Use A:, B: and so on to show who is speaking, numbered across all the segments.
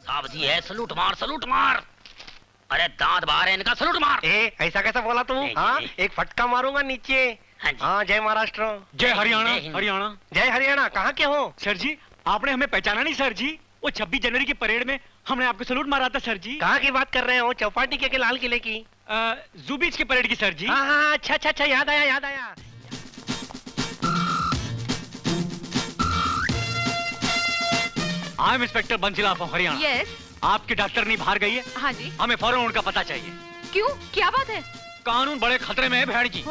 A: साहब जी है, सलूट मार सलूट मार। अरे दांत बाहर है इनका, सलूट मार।
B: ऐसा कैसा बोला तू? हाँ, एक फटका मारूंगा नीचे। हाँ, जय महाराष्ट्र।
C: जय हरियाणा। हरियाणा।
B: जय हरियाणा। कहाँ के हो?
C: सर जी आपने हमें पहचाना नहीं सर जी? वो 26 जनवरी की परेड में हमने आपको सलूट मारा था सर जी।
B: कहाँ की बात कर रहे हो? चौपाटी के लाल किले की?
C: जू बीच की परेड की सर जी।
B: हाँ हाँ, अच्छा अच्छा अच्छा, याद आया याद आया।
C: I am inspector Bansilal from Haryana.
D: Yes.
C: आपकी डॉक्टरनी बाहर गई है।
D: हाँ जी।
C: हमें फौरन उनका पता चाहिए।
D: क्यों, क्या बात है?
C: कानून बड़े खतरे में है भेड़ जी।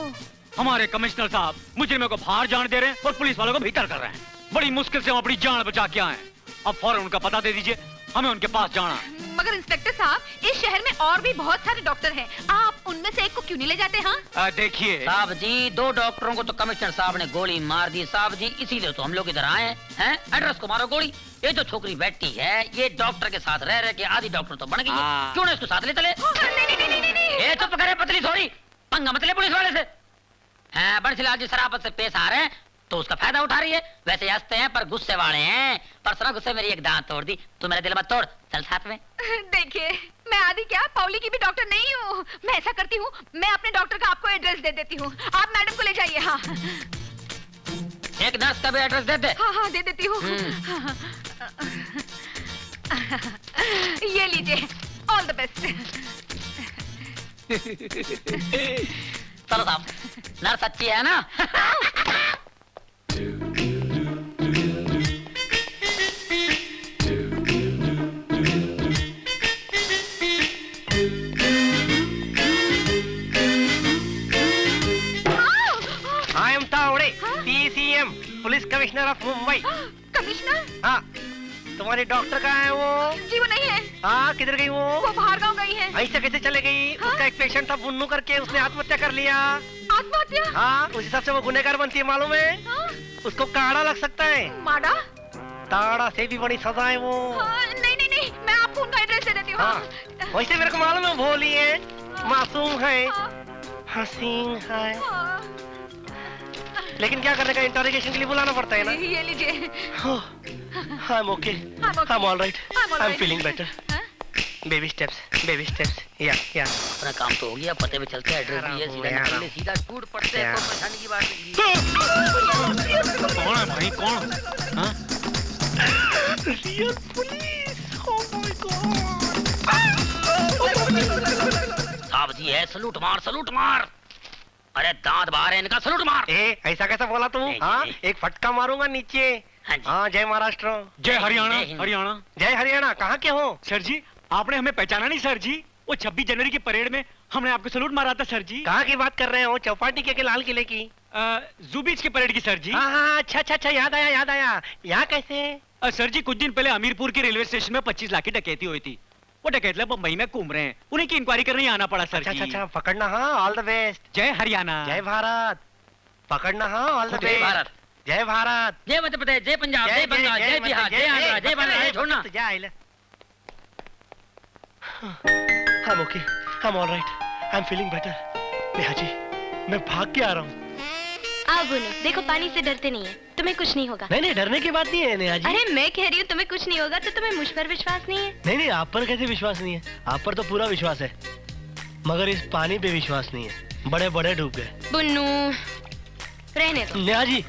C: हमारे कमिश्नर साहब मुजरिमों को बाहर जाने दे रहे हैं और पुलिस वालों को भीतर कर रहे हैं। बड़ी मुश्किल से हम अपनी जान बचा के आए हैं। अब फौरन उनका पता दे दीजिए, हमें उनके पास जाना।
D: मगर इंस्पेक्टर साहब, इस शहर में और भी बहुत सारे डॉक्टर हैं, आप उनमें से एक को क्यों नहीं ले जाते? हाँ
C: देखिए
A: साहब जी, 2 डॉक्टरों को तो कमिश्नर साहब ने गोली मार दी साहब जी, इसीलिए तो हम लोग इधर आए हैं। एड्रेस को मारो गोली। ये जो छोकरी बैठी है, ये डॉक्टर के साथ रह के आधी डॉक्टर तो बन गई है। क्यों ना इसको साथ ले चले? ये चुप करे पतली थोड़ी, पंगा मत ले पुलिस वाले से। हैं बंसीलाल जी शराफत से पेश आ रहे हैं तो उसका फायदा उठा रही है। वैसे हंसते हैं पर गुस्से वाले हैं। परसों गुस्से मेरी एक दांत तोड़ दी, तू मेरा दिल मत तोड़, चल साथ में।
D: देखिए, मैं आदि क्या पाउली की भी डॉक्टर नहीं हूँ। मैं ऐसा करती हूँ, मैं अपने डॉक्टर का आपको एड्रेस दे देती हूँ, आप मैडम को ले जाइए। हाँ,
A: एक नर्स का भी एड्रेस दे दे।
D: हाँ हाँ, दे देती हूँ। ये लीजिए, ऑल द बेस्ट।
A: चलो साहब, नर्स अच्छी है ना?
B: I am Tawde, PCM, police commissioner of Mumbai.
D: Commissioner?
B: हाँ, तुम्हारी डॉक्टर कहाँ है वो?
D: जी वो नहीं है।
B: हाँ, किधर गई वो
D: बाहर गाँव गई है।
B: ऐसे कैसे चले गई? हाँ? उसका एक पेशेंट था बुन्नू करके, उसने आत्महत्या कर लिया।
D: आत्महत्या?
B: हाँ, उस हिसाब से वो गुनहगार बनती है, मालूम है?
D: हाँ?
B: उसको काड़ा लग सकता है।
D: माड़ा?
B: ताड़ा से भी बड़ी सजा है वो।
D: हाँ, नहीं नहीं नहीं, मैं आपको उनका एड्रेस दे देती हूँ।
B: हाँ, वैसे मेरे को मालूम है, भोली है, मासूम है,
D: हाँ?
B: हसीन है,
D: हाँ?
B: लेकिन क्या करने का, इंटरोगेशन के लिए बुलाना पड़ता है ना।
D: ये लीजिए।
B: आई am okay, I am alright, I am feeling better. Baby steps, baby steps. या
A: अपना काम तो हो गया, पते पे चलते हैं, एड्रेस भी है, सीधा निकलने सीधा टूट पड़ते हैं, कोई परेशानी की बात नहीं।
C: कौन है भाई, कौन? हाँ?
B: Real police, oh my God.
A: साहब जी है, सलूट मार सलूट मार। अरे दांत बाहर है इनका, सलूट मार।
B: ऐसा कैसा बोला तू? हाँ, एक फटका मारूंगा नीचे। हाँ, जय महाराष्ट्र।
C: जय हरियाणा। हरियाणा।
B: जय हरियाणा। कहाँ के हो?
C: सर जी आपने हमें पहचाना नहीं सर जी? वो 26 जनवरी की परेड में हमने आपको सलूट मारा था सर जी।
B: कहाँ की बात कर रहे हो? चौपाटी के लाल किले की?
C: जू बीच की परेड की सर जी।
B: हाँ हाँ, अच्छा अच्छा अच्छा, याद आया याद आया। यहाँ कैसे?
C: सर जी कुछ दिन पहले हमीरपुर के रेलवे स्टेशन में 25 लाख की डकैती हुई थी। वो डकैत मुंबई में घूम रहे हैं, उन्हीं की इंक्वायरी करने आना पड़ा सर जी।
B: अच्छा, पकड़ना। हाँ, ऑल द बेस्ट।
C: जय हरियाणा।
B: जय भारत। पकड़ना। हाँ, ऑल द
A: जय
B: बेस्ट।
A: भारत।
B: जय भारत।
A: जय मध्य प्रदेश, जय पंजाब, जय बंगाल, जय बिहार, जय आंध्र, जय बांग्लादेश। छोड़ना।
B: I'm okay, I'm all right, I'm feeling better। Neha ji, मैं भाग के आ रहा हूँ।
E: आओ बोलो, देखो पानी से डरते नहीं है, तुम्हें कुछ नहीं होगा।
B: नहीं, डरने की बात नहीं है नेहा जी।
E: अरे मैं कह रही हूँ तुम्हें कुछ नहीं होगा तो तुम्हें मुझ पर विश्वास नहीं है?
B: नहीं, आप पर कैसे विश्वास नहीं है? आप पर तो पूरा विश्वास है, मगर इस पानी पे विश्वास नहीं है। बड़े बड़े डूब गए।
E: बुन्नू, रहने दो।
B: नेहा जी,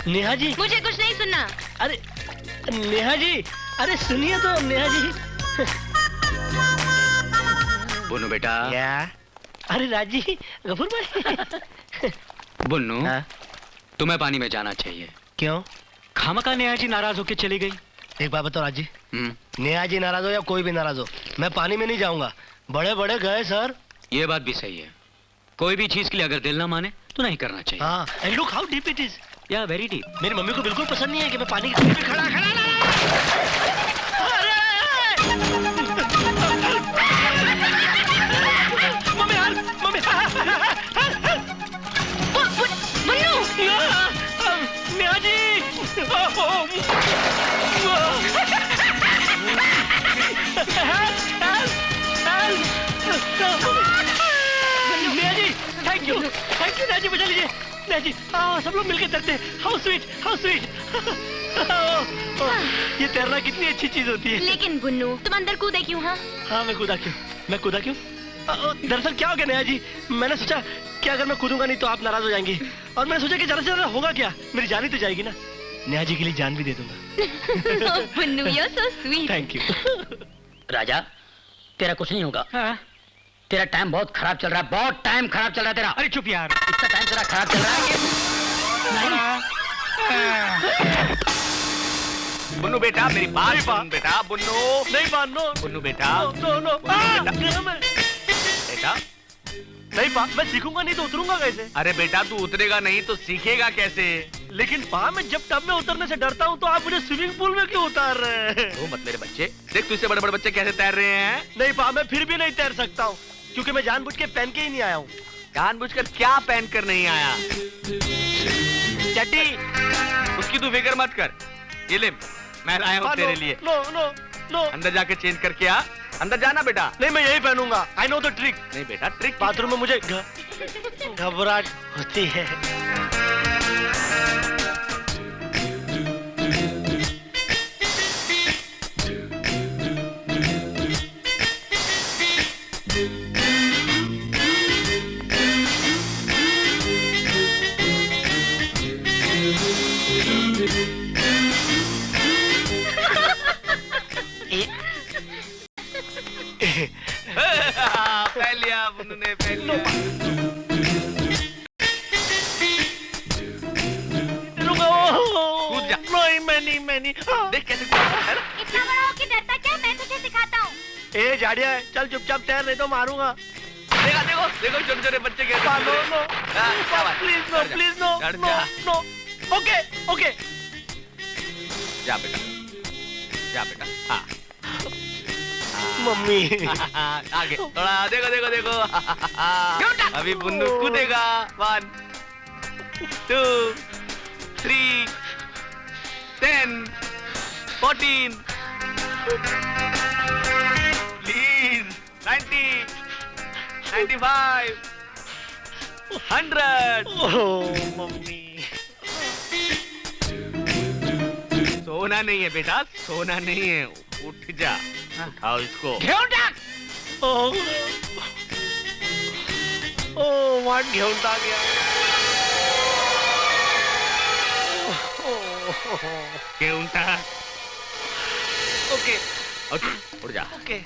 B: नेहा जी,
E: मुझे कुछ नहीं सुनना।
B: अरे नेहा जी, अरे सुनिए तो नेहा जी।
C: बुन्नू बेटा।
B: क्या? अरे राजी, गफूर भाई।
C: बुन्नू, तुम्हें पानी में जाना चाहिए।
B: क्यों?
C: खामखा नेहा जी नाराज होके चली गई।
B: एक बात बताओ राजी, नेहा जी नाराज हो या कोई भी नाराज हो, मैं पानी में नहीं जाऊंगा। बड़े बड़े गए सर।
C: ये बात भी सही है, कोई भी चीज के लिए अगर दिल ना माने तो नहीं करना चाहिए।
B: हाँ, and look how deep it is.
C: या वेरी डीप।
B: मेरी मम्मी को बिल्कुल पसंद नहीं है कि मैं पानी के बीच में खड़ा नेहा जी। नेहा जी, थैंक यू नेहा जी, बचा लीजिए नेहा जी। सब लोग मिलकर डरते हैं। How sweet, how sweet. ये तैरना कितनी अच्छी चीज होती है।
E: लेकिन बुन्नू तुम अंदर कूदे क्यों?
B: हाँ मैं कूदा क्यों? दरअसल क्या हो गया नेहा जी, मैंने सोचा कि अगर मैं कूदूंगा नहीं तो आप नाराज हो जाएंगी, और मैंने सोचा कि जरा से जरा होगा क्या, मेरी जान ही तो जाएगी ना। नेहा जी के लिए जान भी दे दूंगा।
E: Bunnu you so sweet.
B: Thank you.
A: राजा तेरा कुछ नहीं होगा।
C: हाँ?
A: तेरा टाइम बहुत खराब चल रहा है, बहुत टाइम खराब चल रहा है तेरा।
C: अरे चुप यार।
A: इतना टाइम तेरा खराब चल रहा है कि
F: बुन्नू बेटा मेरी बात सुन बेटा। बुन्नू
B: नहीं मानो।
F: बुन्नू बेटा
B: नो
F: बेटा
B: नहीं पा, मैं सीखूंगा नहीं तो उतरूंगा कैसे?
F: अरे बेटा तू उतरेगा नहीं तो सीखेगा कैसे?
B: लेकिन पा मैं जब टब में उतरने से डरता हूँ तो आप मुझे स्विमिंग पूल में क्यों उतार रहे हैं?
F: ओ मत मेरे बच्चे, देख तू इससे बड़े बड़े बच्चे कैसे तैर रहे हैं।
B: नहीं पा, मैं फिर भी नहीं तैर सकता हूँ, क्योंकि मैं जानबूझ के पहन के ही नहीं आया हूँ।
F: जानबूझकर क्या पहन कर नहीं आया? चड्डी, उसकी तू फिक्र मत कर, ये ले मैं लाया हूँ तेरे लिए।
B: नो नो नो,
F: अंदर जाके चेंज करके आ। अंदर जाना बेटा।
B: नहीं मैं यही पहनूंगा। I know the trick.
F: नहीं बेटा ट्रिक
B: बाथरूम में मुझे घबराहट होती है।
F: पहन लिया बुन्नू ने, पहन लिया। कूद जा।
B: मैं नहीं।
F: देख कैसे कूद रहा है ना?
E: इतना बड़ा हो के डरता क्या? मैं तुझे सिखाता हूँ।
B: ए झाड़िया है, चल चुपचाप तैर नहीं तो मारूंगा।
F: देखो देखो देखो छोटे छोटे बच्चे कैसे कूद रहे हैं।
B: नो
F: हाँ, क्या बात?
B: प्लीज नो
F: चढ़ जा,
B: प्लीज नो
F: चढ़
B: नो
F: जा।
B: नो। ओके ओके
F: जा बेटा, जा बेटा। हाँ
B: मम्मी।
F: आगे थोड़ा देखो देखो देखो। अभी बुन्नू कूदेगा। 1 2 3 10 14 प्लीज 90 95 100।
B: Oh mummy.
F: सोना नहीं है बेटा, सोना नहीं है, उठ जा। उठाओ इसको।
B: ओह वाट घेऊन आ गया।
F: उठा।
B: ओके
F: उठ जा,
B: ओके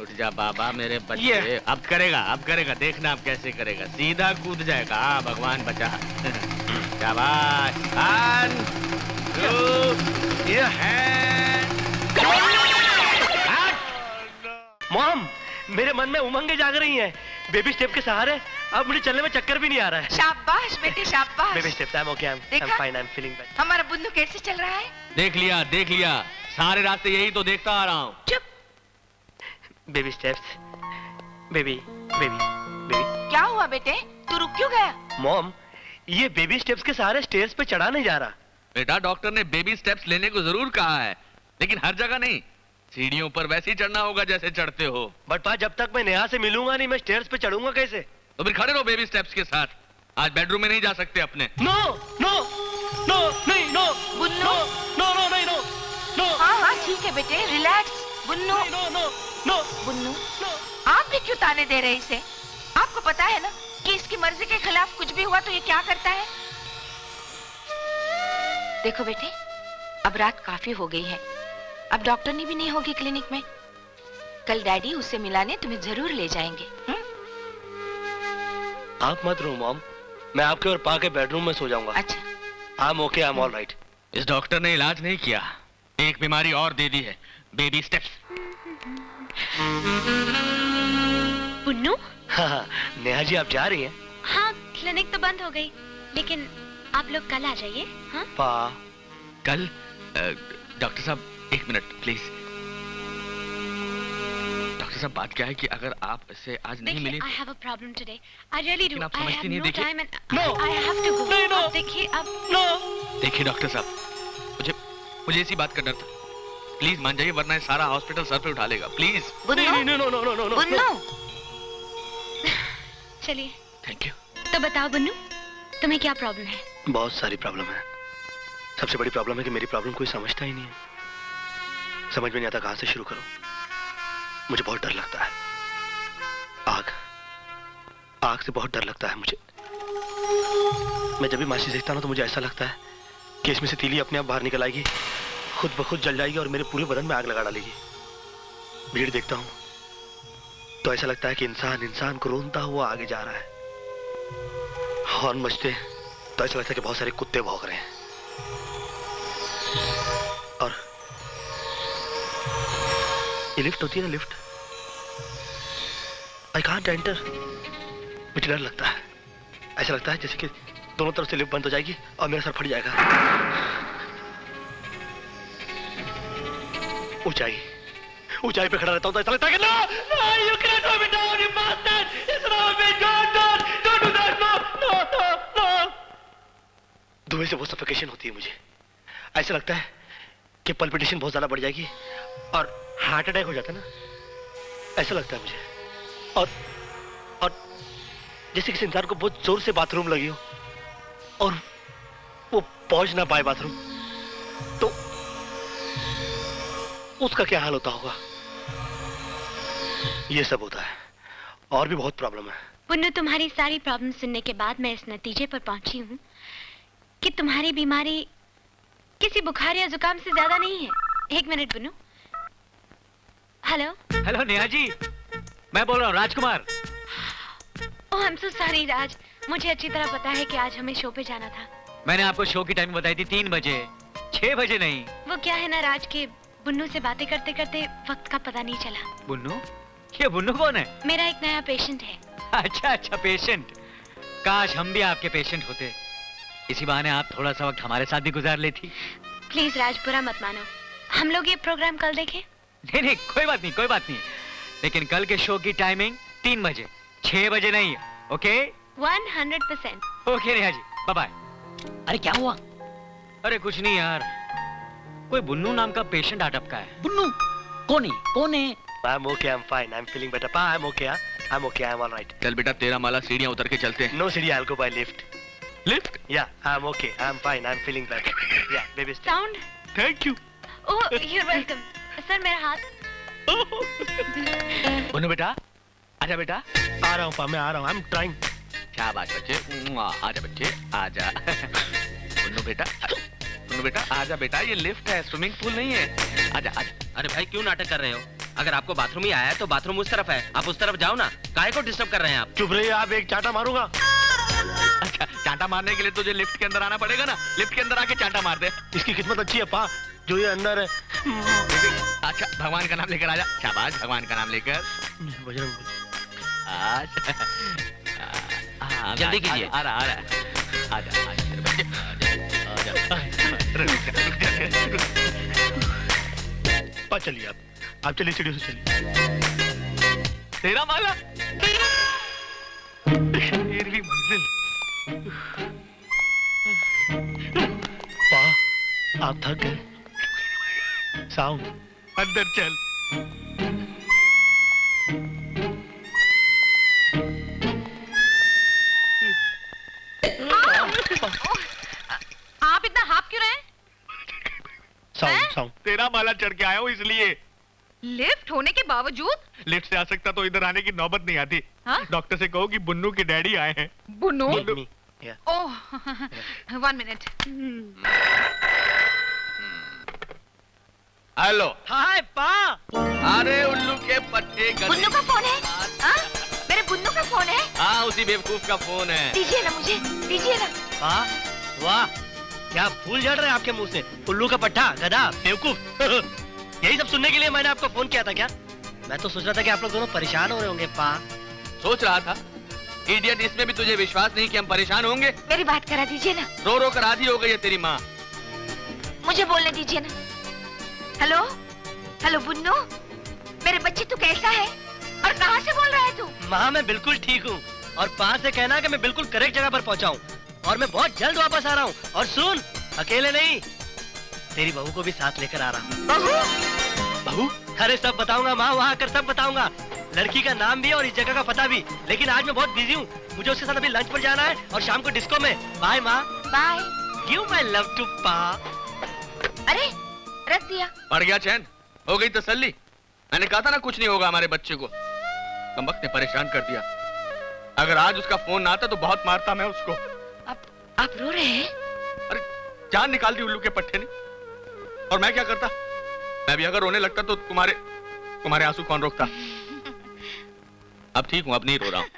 F: उठ जा बाबा मेरे बच्चे। अब करेगा देखना अब कैसे करेगा। सीधा कूद जाएगा। हाँ भगवान बचा। शाबाश। 1 2
B: मॉम, मेरे मन में उमंगें जाग रही हैं। बेबी स्टेप के सहारे अब मुझे चलने में चक्कर भी नहीं आ रहा है।
D: शाबाश बेटे शाबाश।
B: Baby steps, I am okay, I am
D: देखा?
B: Fine, I am feeling better.
D: हमारा बुन्नू कैसे चल रहा है?
F: देख लिया सारे रास्ते यही तो देखता आ रहा हूँ।
D: चुप।
B: Baby steps, baby baby baby.
D: क्या हुआ बेटे, तू रुक क्यों गया?
B: मॉम, ये बेबी स्टेप्स के सहारे स्टेयर्स पे चढ़ा नहीं जा रहा।
F: बेटा डॉक्टर ने बेबी स्टेप्स लेने को जरूर कहा है, लेकिन हर जगह नहीं। सीढ़ियों पर वैसे ही चढ़ना होगा जैसे चढ़ते हो।
B: बट पा, जब तक मैं नेहा से मिलूंगा नहीं मैं स्टेयर्स पे चढ़ूंगा कैसे?
F: तो फिर खड़े रहो बेबी स्टेप्स के साथ। आज बेडरूम में नहीं जा सकते अपने।
B: नो नो नो नहीं no
D: Bunnu.
B: No no no नहीं नो नो।
D: हाँ ठीक है बेटे, relax. Bunnu
B: no no no
D: Bunnu,
B: no.
D: आप भी क्यों ताने दे रहे इसे? आपको पता है ना कि इसकी मर्जी के खिलाफ कुछ भी हुआ तो ये क्या करता है? देखो बेटे, अब रात काफी हो गई है, अब डॉक्टरनी भी नहीं होगी क्लिनिक में। कल डैडी उससे मिलाने तुम्हें जरूर ले जाएंगे।
B: आप मत रो मॉम, मैं आपके और पा के बेडरूम में सो जाऊंगा।
D: अच्छा
B: आई am okay, I am all right.
F: इस डॉक्टर ने इलाज नहीं किया, एक बीमारी और दे दी है, बेबी स्टेप्स।
E: बुन्नू?
B: हाँ, नेहा जी आप जा रही हैं?
E: हाँ, क्लिनिक तो बंद हो गई, लेकिन आप लोग कल आ जाइए। हाँ?
B: पा,
F: कल डॉक्टर साहब 1 मिनट प्लीज। डॉक्टर साहब बात क्या है कि अगर आप इससे आज नहीं मिले।
E: I have a problem today. I really do.
F: लेकिन आप
E: I
F: समझती
E: have
F: नहीं,
E: no
F: देखिए।
E: time and
B: No.
E: I have to go.
B: नहीं, no.
E: अब देखिए अब।
B: नो।
F: देखिए डॉक्टर साहब, मुझे इसी बात का डर था। प्लीज मान जाइए वरना ये सारा हॉस्पिटल सर पे उठा लेगा। प्लीज।
B: नहीं नहीं no no no no no.
D: Bunnu,
E: चलिए।
F: Thank you.
E: तो बताओ बुन्नू, तुम्हें क्या प्रॉब्लम है?
B: बहुत सारी प्रॉब्लम है। सबसे बड़ी प्रॉब्लम है कि मेरी प्रॉब्लम कोई समझता ही नहीं है। समझ में नहीं आता कहां से शुरू करूं। मुझे बहुत डर लगता है। आग से बहुत डर लगता है मुझे। मैं जब भी माचिस देखता हूं तो मुझे ऐसा लगता है कि इसमें से तीली अपने आप बाहर निकल आएगी, खुद ब खुद जल जाएगी और मेरे पूरे बदन में आग लगा डालेगी। भीड़ देखता हूं तो ऐसा लगता है कि इंसान को रोनता हुआ आगे जा रहा है। हॉर्न बजते तो ऐसा लगता है कि बहुत सारे कुत्ते भौंक रहे हैं। और ये लिफ्ट होती है ना, लिफ्ट, आई कांट एंटर। मुझे डर लगता है। ऐसा लगता है जैसे कि दोनों तरफ से लिफ्ट बंद हो जाएगी और मेरा सर फट जाएगा। ऊंचाई पे खड़ा रहता हूं तो ऐसा लगता है कि no, you can't throw me down, you bastard! It's not me, don't do that, no. धुएं से वो सफोकेशन होती है मुझे। ऐसा लगता है कि पल्पिटेशन बहुत ज्यादा बढ़ जाएगी और हार्ट अटैक हो जाता है ना, ऐसा लगता है मुझे। और जैसे किसी इंसान को बहुत जोर से बाथरूम लगी हो और वो पहुंच ना पाए बाथरूम, तो उसका क्या हाल होता होगा। ये सब होता है और भी बहुत प्रॉब्लम है।
E: पुन्नू, तुम्हारी सारी प्रॉब्लम सुनने के बाद मैं इस नतीजे पर पहुंची हूँ कि तुम्हारी बीमारी किसी बुखार या जुकाम से ज्यादा नहीं है। एक minute Punnu. Hello
C: hello Neha ji, मैं बोल रहा हूँ राजकुमार।
E: ओह आई एम सो सॉरी राज, मुझे अच्छी तरह पता है कि आज हमें शो पे जाना था।
C: मैंने आपको शो की टाइमिंग बताई थी 3 बजे, 6 बजे नहीं।
E: वो क्या है ना राज के बुन्नू से बातें करते करते वक्त का पता नहीं चला।
C: बुन्नू? ये बुन्नू कौन है?
E: मेरा एक नया पेशेंट है।
C: अच्छा पेशेंट। काश हम भी आपके पेशेंट होते, इसी बहाने आप थोड़ा सा वक्त हमारे साथ भी गुजार लेती।
E: प्लीज राज, बुरा मत मानो, हम लोग ये प्रोग्राम कल देखें।
C: नहीं कोई बात नहीं, लेकिन कल के शो की टाइमिंग 3 बजे, 6 बजे नहीं। Okay
E: 100%।
C: Okay Neha ji, bye bye.
A: अरे क्या हुआ?
C: अरे कुछ नहीं यार, कोई बुन्नू नाम का पेशेंट आ टपका है।
A: बुन्नू? कौन है?
B: I'm okay, I'm fine, I'm feeling better. Pa, I'm okay, I'm all right.
F: चल बेटा, तेरा माला सीढ़ियां उतर के चलते हैं।
B: No सीढ़ी, I'll go by lift.
F: Lift?
B: Yeah, I'm okay, I'm fine, I'm feeling better. Yeah, baby.
E: Sound?
B: Thank you.
E: Oh you're welcome। Sir मेरा हाथ।
F: बुन्नू बेटा, आजा बेटा।
B: आ रहा हूँ पा, मैं आ रहा हूँ, I'm trying.
F: शाबाश बच्चे, आजा बच्चे, आजा। बुन्नू बेटा आजा बेटा, ये लिफ्ट है, स्विमिंग पूल नहीं है। आजा।
G: अरे भाई क्यों नाटक कर रहे हो? अगर आपको बाथरूम ही आया है तो बाथरूम उस तरफ है, आप उस तरफ जाओ ना, काहे को डिस्टर्ब कर रहे हैं आप?
B: चुप रहिए आप, एक चांटा मारूंगा।
F: अच्छा, चांटा मारने के लिए तुझे लिफ्ट के अंदर आना पड़ेगा ना, लिफ्ट के अंदर आके चांटा मार दे।
B: इसकी किस्मत अच्छी है पा, जो ये अंदर है।
F: अच्छा, भगवान का नाम लेकर आजा। शाबाश, भगवान का नाम लेकर।
B: बजरंग।
G: जल्दी कीजिए।
F: आ रहा आजा।
B: पा चलिए आप चलिए, सीढ़ियों से चलिए।
F: तेरा माला, तेरी मंजिल।
B: पा आप थक गए, साउंड
F: अंदर चल।
D: आप इतना हाफ क्यों रहे?
B: साउंड
F: तेरा माला चढ़ के आया हूँ इसलिए।
D: लिफ्ट होने के बावजूद?
F: लिफ्ट से आ सकता तो इधर आने की नौबत नहीं आती।
D: हाँ?
F: डॉक्टर से कहो कि बुन्नू के डैडी आए हैं।
D: बुन्नू?
B: बुन्नू।
D: ओह 1 मिनट।
F: हेलो।
A: हाय पा।
F: अरे उल्लू के पट्टे
D: बुन्नू का फोन है? हाँ? मेरे बुन्नू का फोन है?
F: हाँ, उसी बेवकूफ का फोन है।
D: दीजिए ना मुझे, दीजिए ना।
B: पा वाह, क्या फूल झड़ रहे हैं आपके मुंह से। उल्लू का पट्टा, गधा, बेवकूफ। यही सब सुनने के लिए मैंने आपको फोन किया था क्या? मैं तो सोच रहा था कि आप लोग दोनों परेशान हो रहे होंगे। पा
F: सोच रहा था इडियट, इसमें भी तुझे विश्वास नहीं कि हम परेशान होंगे?
D: मेरी बात करा दीजिए ना।
F: रो रो कर आधी हो गई है तेरी माँ।
D: मुझे बोलने दीजिए ना। हेलो हेलो बुन्नू, मेरे बच्चे तू कैसा है और कहाँ से बोल रहा है तू?
B: माँ मैं बिल्कुल ठीक हूँ, और पा से कहना कि मैं बिल्कुल करेक्ट जगह पर पहुँचा हूँ और मैं बहुत जल्द वापस आ रहा हूँ। और सुन, अकेले नहीं, तेरी बहू को भी साथ लेकर आ रहा हूँ। बहू? अरे सब बताऊंगा माँ, वहाँ आकर सब बताऊंगा। लड़की का नाम भी और इस जगह का पता भी। लेकिन आज मैं बहुत बिजी हूँ, मुझे उसके साथ अभी लंच पर जाना है और शाम को डिस्को में। बाय माँ।
D: Bye.
B: Give my love to pa.
D: अरे रख दिया।
F: पड़ गया चैन? हो गई तसल्ली? मैंने कहा था ना कुछ नहीं होगा हमारे बच्चे को। कमबख्त ने परेशान कर दिया। अगर आज उसका फोन ना आता तो बहुत मारता मैं उसको।
D: आप रो रहे हैं?
F: अरे जान निकाल दी उल्लू के पट्टे ने। और मैं क्या करता? मैं भी अगर रोने लगता तो तुम्हारे आंसू कौन रोकता? अब ठीक हूं, अब नहीं रो रहा हूं।